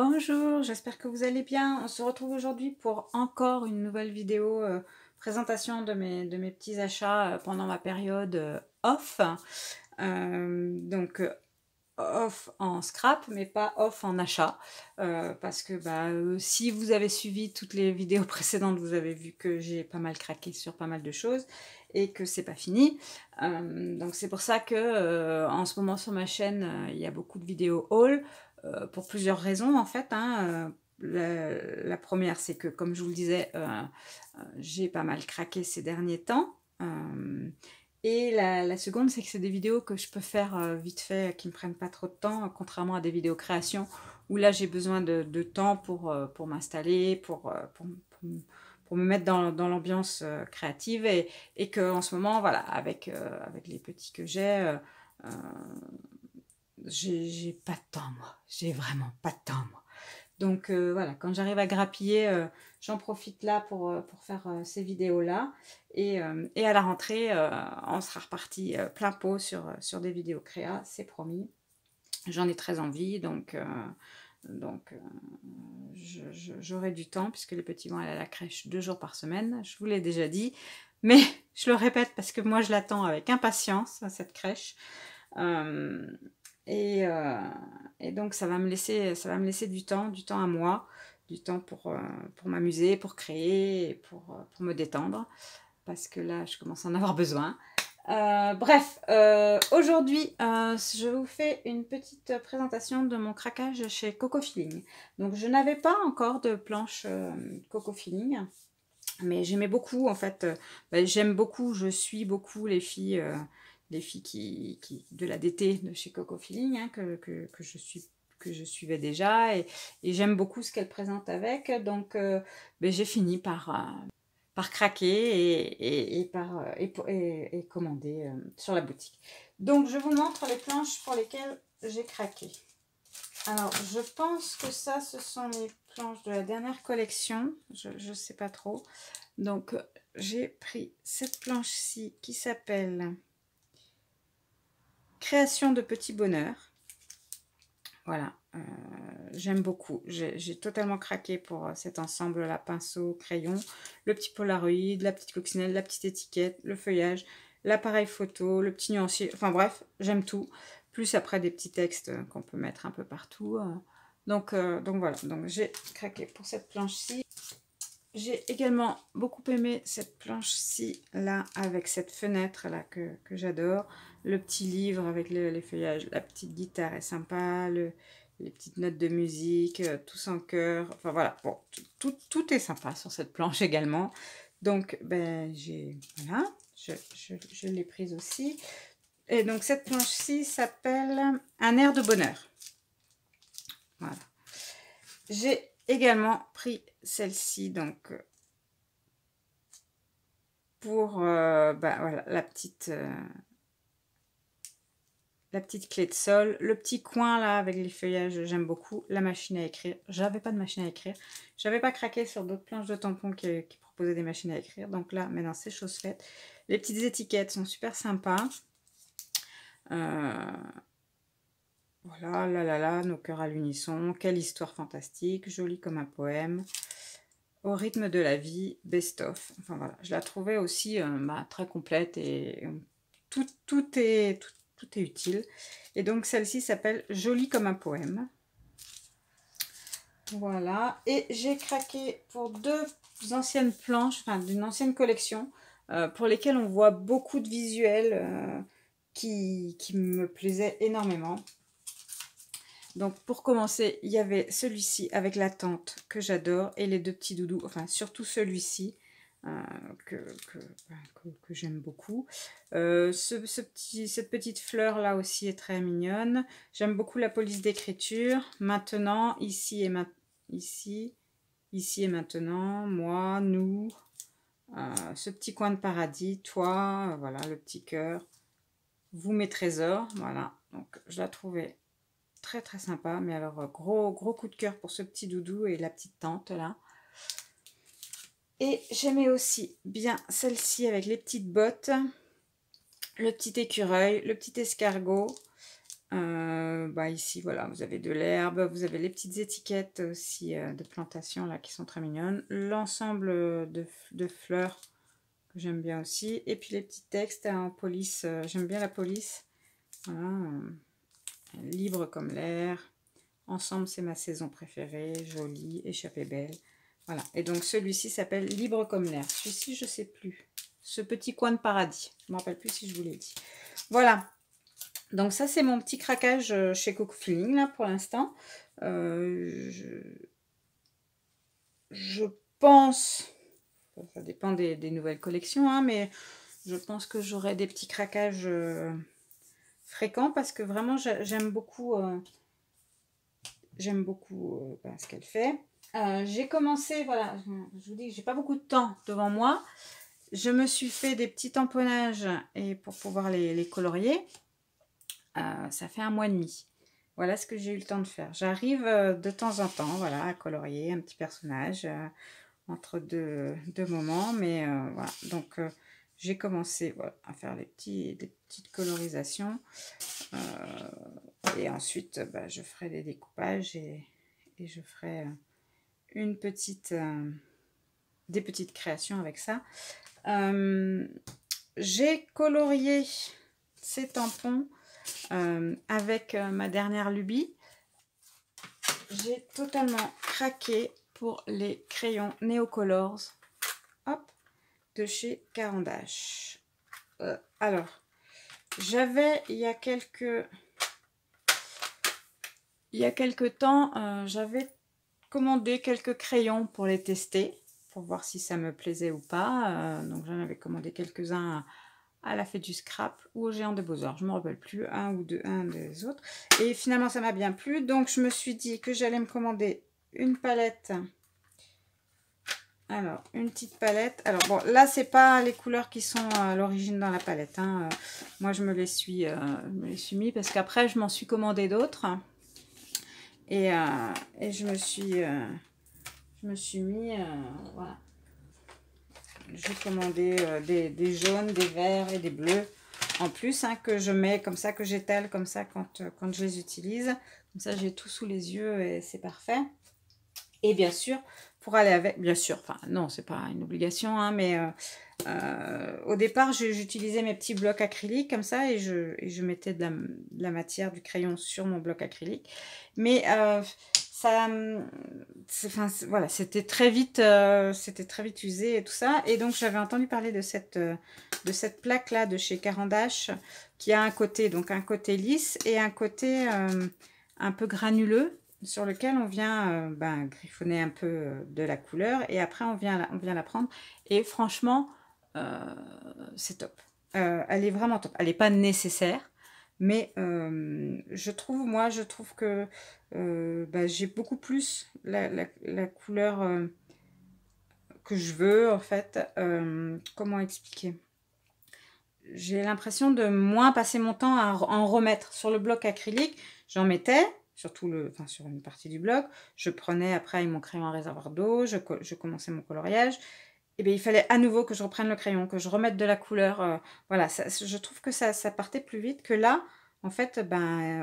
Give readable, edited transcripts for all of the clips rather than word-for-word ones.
Bonjour, j'espère que vous allez bien. On se retrouve aujourd'hui pour encore une nouvelle vidéo présentation de mes petits achats pendant ma période off. Donc off en scrap, mais pas off en achat. Parce que si vous avez suivi toutes les vidéos précédentes, vous avez vu que j'ai pas mal craqué sur pas mal de choses et que c'est pas fini. Donc c'est pour ça que en ce moment sur ma chaîne, il y a beaucoup de vidéos haul. Pour plusieurs raisons en fait. La première, c'est que comme je vous le disais, j'ai pas mal craqué ces derniers temps. Et la seconde, c'est que c'est des vidéos que je peux faire vite fait, qui ne me prennent pas trop de temps, contrairement à des vidéos création, où là j'ai besoin de temps pour m'installer, pour me mettre dans l'ambiance créative, et que en ce moment, voilà, avec les petits que j'ai pas de temps, moi. J'ai vraiment pas de temps, moi. Donc voilà, quand j'arrive à grappiller, j'en profite là pour faire ces vidéos-là. Et à la rentrée, on sera reparti plein pot sur des vidéos créa, c'est promis. J'en ai très envie, donc j'aurai du temps, puisque les petits vont aller à la crèche 2 jours par semaine. Je vous l'ai déjà dit, mais je le répète parce que moi je l'attends avec impatience, cette crèche. Et, euh, et donc ça va me laisser du temps à moi, du temps pour m'amuser, pour créer, et pour me détendre, parce que là je commence à en avoir besoin. Bref, aujourd'hui je vous fais une petite présentation de mon craquage chez Coco Feeling. Donc je n'avais pas encore de planche Coco Feeling, mais j'aimais beaucoup en fait. J'aime beaucoup, je suis beaucoup les filles de la DT de chez Coco Feeling, hein, que je suivais déjà, et j'aime beaucoup ce qu'elle présente avec. Donc j'ai fini par craquer et commander sur la boutique. Donc je vous montre les planches pour lesquelles j'ai craqué. Alors je pense que ça, ce sont les planches de la dernière collection, je sais pas trop. Donc j'ai pris cette planche-ci qui s'appelle Création de petits bonheurs. Voilà, j'aime beaucoup. J'ai totalement craqué pour cet ensemble-là, pinceau, crayon, le petit polaroid, la petite coccinelle, la petite étiquette, le feuillage, l'appareil photo, le petit nuancier. Enfin bref, j'aime tout. Plus après des petits textes qu'on peut mettre un peu partout. Donc voilà, donc j'ai craqué pour cette planche-ci. J'ai également beaucoup aimé cette planche-ci, là, avec cette fenêtre-là que j'adore. Le petit livre avec les feuillages, la petite guitare est sympa, les petites notes de musique, tous en cœur. Enfin voilà, bon, tout est sympa sur cette planche également. Donc, voilà, je l'ai prise aussi. Et donc, cette planche-ci s'appelle Un air de bonheur. Voilà. J'ai également pris celle-ci, donc pour voilà, la petite clé de sol, le petit coin là avec les feuillages, j'aime beaucoup. La machine à écrire, j'avais pas de machine à écrire, j'avais pas craqué sur d'autres planches de tampons qui proposaient des machines à écrire, donc là maintenant c'est chose faite. Les petites étiquettes sont super sympas. Voilà, là, nos cœurs à l'unisson, quelle histoire fantastique, jolie comme un poème, au rythme de la vie, best of. Enfin voilà, je la trouvais aussi très complète, et tout est utile. Et donc celle-ci s'appelle Jolie comme un poème. Voilà, et j'ai craqué pour deux anciennes planches, enfin d'une ancienne collection, pour lesquelles on voit beaucoup de visuels qui me plaisaient énormément. Donc pour commencer, il y avait celui-ci avec la tente que j'adore, et les deux petits doudous, enfin surtout celui-ci que j'aime beaucoup. Cette petite fleur là aussi est très mignonne. J'aime beaucoup la police d'écriture. Maintenant, ici et maintenant, moi, nous, ce petit coin de paradis, toi, voilà le petit cœur, vous mes trésors, voilà. Donc je la trouvais très très sympa, mais alors gros coup de cœur pour ce petit doudou et la petite tente là. Et j'aimais aussi bien celle-ci avec les petites bottes, le petit écureuil, le petit escargot, Ici, voilà, vous avez de l'herbe, vous avez les petites étiquettes aussi de plantation là qui sont très mignonnes. L'ensemble de fleurs que j'aime bien aussi. Et puis les petits textes en police, j'aime bien la police. Voilà, libre comme l'air. Ensemble, c'est ma saison préférée. Jolie, échappée belle. Voilà. Et donc celui-ci s'appelle Libre comme l'air. Celui-ci, je sais plus. Ce petit coin de paradis. Je ne me rappelle plus si je vous l'ai dit. Voilà. Donc ça, c'est mon petit craquage chez Coco Feeling, là, pour l'instant. Je pense, ça dépend des nouvelles collections, hein, mais je pense que j'aurai des petits craquages fréquents parce que vraiment, j'aime beaucoup ce qu'elle fait. J'ai commencé, voilà, je vous dis que j'ai pas beaucoup de temps devant moi. Je me suis fait des petits tamponnages et pour pouvoir les colorier. Ça fait 1 mois et demi. Voilà ce que j'ai eu le temps de faire. J'arrive de temps en temps, voilà, à colorier un petit personnage entre deux moments. Mais voilà, donc j'ai commencé voilà, à faire des petites colorisations. Et ensuite, je ferai des découpages et je ferai des petites créations avec ça. J'ai colorié ces tampons avec ma dernière lubie. J'ai totalement craqué pour les crayons Neocolors, hop, de chez Caran d'Ache. Alors, j'avais il y a quelques temps, j'avais commandé quelques crayons pour les tester, pour voir si ça me plaisait ou pas. Donc j'en avais commandé quelques-uns à la fête du scrap ou au géant des beaux-arts, je ne me rappelle plus, un des autres. Et finalement ça m'a bien plu, donc je me suis dit que j'allais me commander une palette. Alors, une petite palette. Alors bon, là c'est pas les couleurs qui sont à l'origine dans la palette, hein. Moi je me les suis mis parce qu'après je m'en suis commandé d'autres. Et je me suis mis, voilà. J'ai commandé des jaunes, des verts et des bleus en plus, hein, que je mets comme ça, que j'étale comme ça quand je les utilise. Comme ça, j'ai tout sous les yeux et c'est parfait. Et bien sûr, pour aller avec, bien sûr, enfin non, c'est pas une obligation, hein, mais au départ, j'utilisais mes petits blocs acryliques comme ça et je mettais de la matière, du crayon sur mon bloc acrylique. Mais voilà, c'était très vite usé et tout ça. Et donc j'avais entendu parler de cette plaque là de chez Caran d'Ache qui a un côté lisse et un côté un peu granuleux sur lequel on vient griffonner un peu de la couleur et après on vient la prendre. Et franchement, c'est top. Elle est vraiment top. Elle n'est pas nécessaire. Mais je trouve que j'ai beaucoup plus la couleur que je veux, en fait. Comment expliquer? J'ai l'impression de moins passer mon temps à en remettre. Sur le bloc acrylique, j'en mettais, surtout sur une partie du bloc. Je prenais après avec mon crayon à réservoir d'eau, je commençais mon coloriage. Et bien, il fallait à nouveau que je reprenne le crayon, que je remette de la couleur. Voilà, je trouve que ça partait plus vite que là. En fait,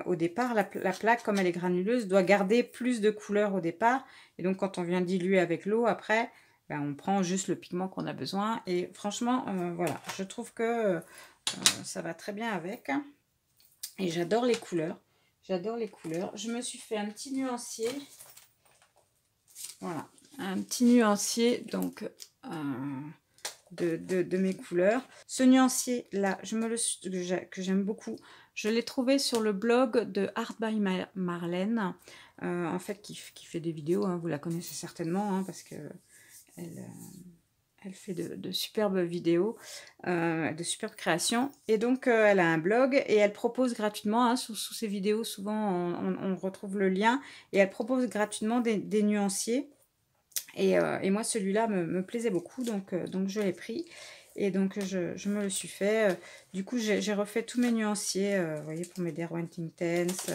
au départ, la plaque, comme elle est granuleuse, doit garder plus de couleur au départ. Et donc, quand on vient diluer avec l'eau, après, on prend juste le pigment qu'on a besoin. Et franchement, voilà, je trouve que ça va très bien avec. Et j'adore les couleurs. J'adore les couleurs. Je me suis fait un petit nuancier. Voilà, un petit nuancier, donc de mes couleurs. Ce nuancier là, que j'aime beaucoup, je l'ai trouvé sur le blog de Art by Marlène, en fait qui fait des vidéos, hein, vous la connaissez certainement, hein, parce que elle fait de superbes vidéos, de superbes créations. Et donc, elle a un blog et elle propose gratuitement, hein, sous ses vidéos, souvent on retrouve le lien, et elle propose gratuitement des nuanciers. Et moi, celui-là me plaisait beaucoup, donc je l'ai pris. Et donc, je me le suis fait. Du coup, j'ai refait tous mes nuanciers, vous voyez, pour mes Derwent Intense,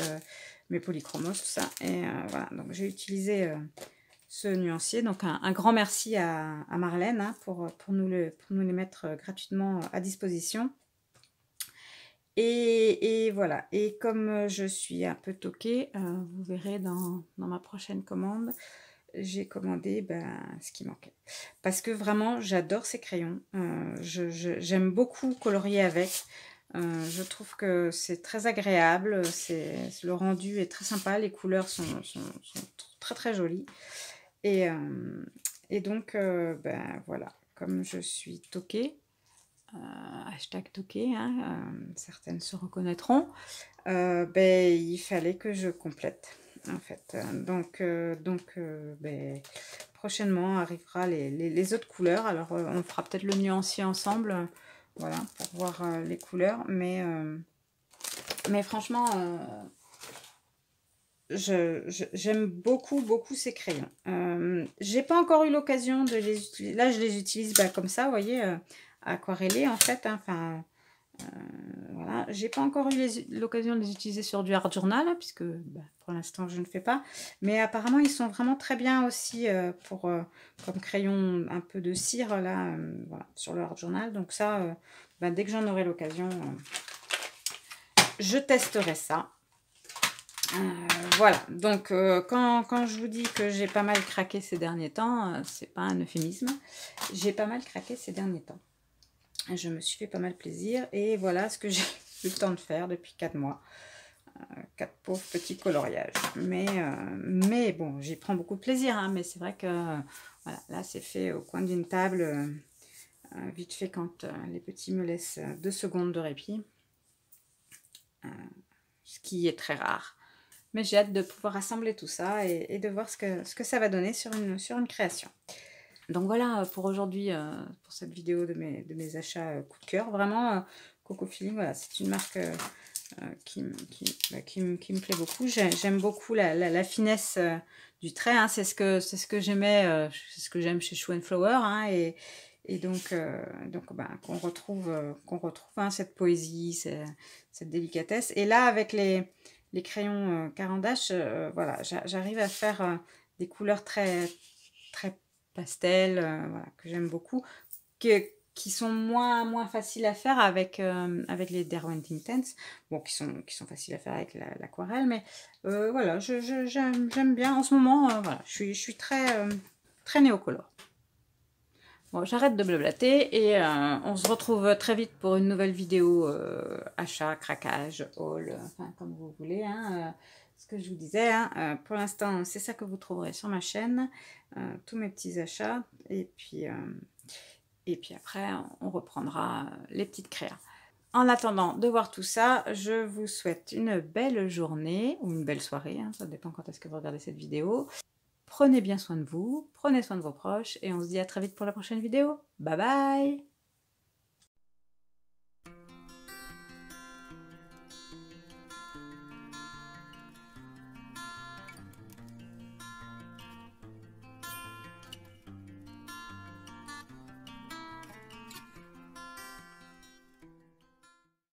mes polychromos, tout ça. Et voilà, donc j'ai utilisé ce nuancier. Donc, un grand merci à Marlène, hein, pour nous les mettre gratuitement à disposition. Et voilà. Et comme je suis un peu toquée, vous verrez dans ma prochaine commande, j'ai commandé ce qui manquait. Parce que vraiment, j'adore ces crayons. J'aime beaucoup colorier avec. Je trouve que c'est très agréable. Le rendu est très sympa. Les couleurs sont très très jolies. Et, euh, et donc, voilà, comme je suis toquée, hashtag toquée, hein, certaines se reconnaîtront, il fallait que je complète, en fait. Prochainement arrivera les autres couleurs. Alors, on fera peut-être le nuancier ensemble, voilà, pour voir les couleurs. Mais franchement, j'aime beaucoup, beaucoup ces crayons. J'ai pas encore eu l'occasion de les utiliser. Là, je les utilise comme ça, vous voyez, aquarellés en fait. Hein, enfin, voilà. J'ai pas encore eu l'occasion de les utiliser sur du art journal, hein, puisque pour l'instant, je ne fais pas. Mais apparemment, ils sont vraiment très bien aussi comme crayon un peu de cire, là, voilà, sur le art journal. Donc ça, dès que j'en aurai l'occasion, je testerai ça. Voilà, donc quand je vous dis que j'ai pas mal craqué ces derniers temps, c'est pas un euphémisme, j'ai pas mal craqué ces derniers temps. Je me suis fait pas mal plaisir et voilà ce que j'ai eu le temps de faire depuis 4 mois. 4 pauvres petits coloriages. Mais bon, j'y prends beaucoup de plaisir, hein, mais c'est vrai que voilà, là c'est fait au coin d'une table, vite fait quand les petits me laissent 2 secondes de répit, ce qui est très rare. Mais j'ai hâte de pouvoir assembler tout ça et de voir ce que ça va donner sur une création. Donc voilà pour aujourd'hui, pour cette vidéo de mes achats coup de cœur. Vraiment, Coco Feeling, voilà, c'est une marque qui me plaît beaucoup. J'aime beaucoup la finesse du trait. Hein. C'est ce que j'aimais, c'est ce que j'aime chez Shoe Flower. Hein, et donc qu'on retrouve hein, cette poésie, cette délicatesse. Et là, avec les crayons Caran d'Ache, voilà, j'arrive à faire des couleurs très, très pastel, voilà, que j'aime beaucoup, qui sont moins faciles à faire avec les Derwent Intense, bon, qui sont faciles à faire avec l'aquarelle, mais voilà, j'aime bien. En ce moment, voilà, je suis très, très néocolore. Bon, j'arrête de blablater et on se retrouve très vite pour une nouvelle vidéo achat, craquage, haul, enfin comme vous voulez. Hein, ce que je vous disais, hein, pour l'instant, c'est ça que vous trouverez sur ma chaîne, tous mes petits achats. Et puis après, on reprendra les petites créas. En attendant de voir tout ça, je vous souhaite une belle journée ou une belle soirée, hein, ça dépend quand est-ce que vous regardez cette vidéo. Prenez bien soin de vous, prenez soin de vos proches et on se dit à très vite pour la prochaine vidéo. Bye bye!